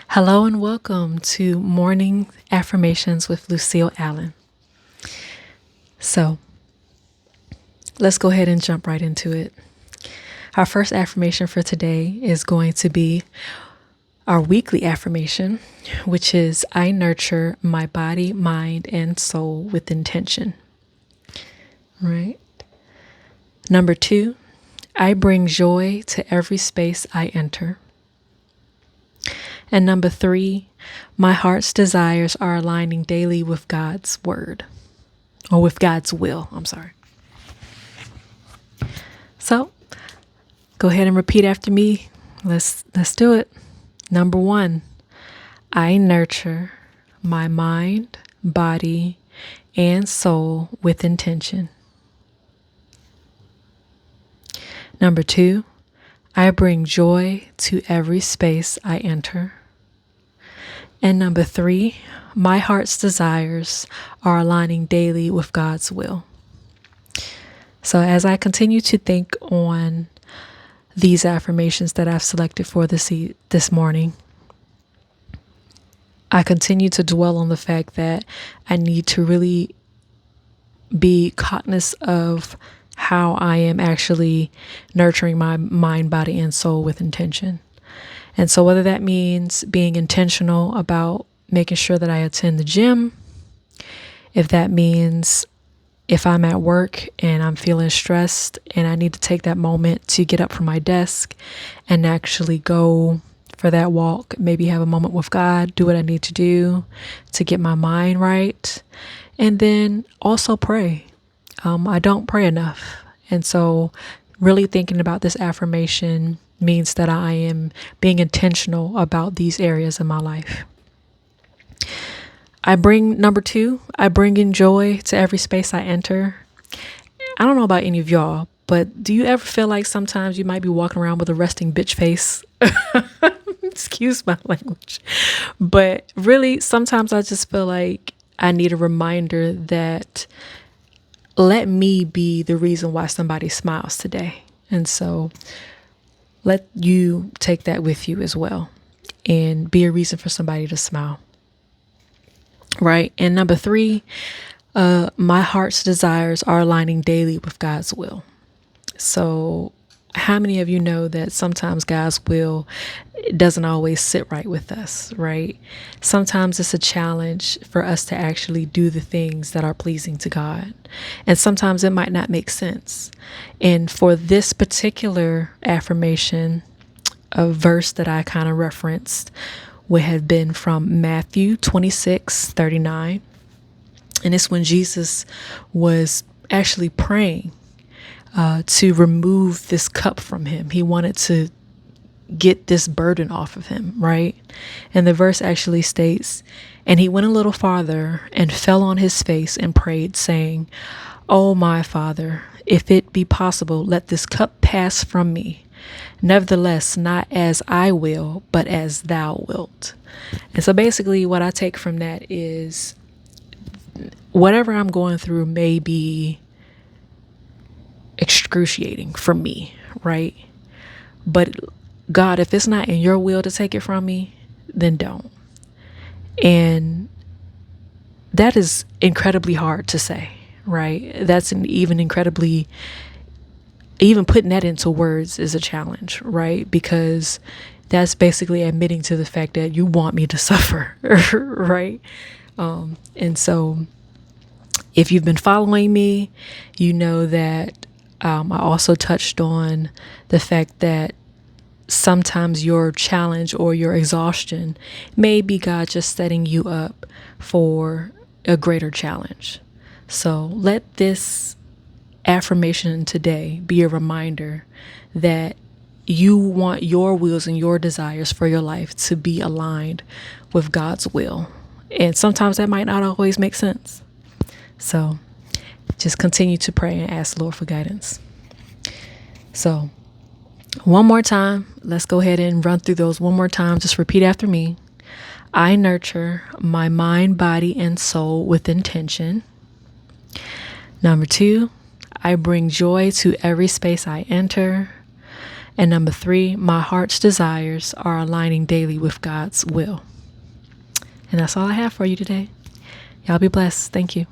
Hello and welcome to Morning Affirmations with Lucille, Allan. So let's go ahead and jump right into it. Our first affirmation for today is going to be our weekly affirmation, which is I nurture my body, mind, and soul with intention. Right? Number 2, I bring joy to every space I enter. And number 3, my heart's desires are aligning daily with God's word, or with God's will. I'm sorry. So go ahead and repeat after me. Let's do it. Number 1, I nurture my mind, body, and soul with intention. Number 2, I bring joy to every space I enter. And number 3, my heart's desires are aligning daily with God's will. So as I continue to think on these affirmations that I've selected for this morning, I continue to dwell on the fact that I need to really be cognizant of how I am actually nurturing my mind, body, and soul with intention. And so whether that means being intentional about making sure that I attend the gym, if that means if I'm at work and I'm feeling stressed and I need to take that moment to get up from my desk and actually go for that walk, maybe have a moment with God, do what I need to do to get my mind right, and then also pray. I don't pray enough. And so really thinking about this affirmation means that I am being intentional about these areas in my life. Number 2, I bring in joy to every space I enter. I don't know about any of y'all, but do you ever feel like sometimes you might be walking around with a resting bitch face? Excuse my language. But really, sometimes I just feel like I need a reminder that let me be the reason why somebody smiles today. And so let you take that with you as well and be a reason for somebody to smile. Right. And number 3, my heart's desires are aligning daily with God's will. So how many of you know that sometimes God's will doesn't always sit right with us, right? Sometimes it's a challenge for us to actually do the things that are pleasing to God. And sometimes it might not make sense. And for this particular affirmation, a verse that I kind of referenced would have been from Matthew 26:39. And it's when Jesus was actually praying to remove this cup from him. He wanted to get this burden off of him, right? And the verse actually states, and he went a little farther and fell on his face and prayed, saying, "Oh, my Father, if it be possible, let this cup pass from me. Nevertheless, not as I will, but as thou wilt." And so basically what I take from that is whatever I'm going through may be excruciating for me, right? But God, if it's not in your will to take it from me, then don't. And that is incredibly hard to say, right? That's even putting that into words is a challenge, right? Because that's basically admitting to the fact that you want me to suffer, right? And so if you've been following me, you know that I also touched on the fact that sometimes your challenge or your exhaustion may be God just setting you up for a greater challenge. So let this affirmation today be a reminder that you want your wills and your desires for your life to be aligned with God's will. And sometimes that might not always make sense. So just continue to pray and ask the Lord for guidance. So one more time, let's go ahead and run through those one more time. Just repeat after me. I nurture my mind, body, and soul with intention. Number 2, I bring joy to every space I enter. And number 3, my heart's desires are aligning daily with God's will. And that's all I have for you today. Y'all be blessed. Thank you.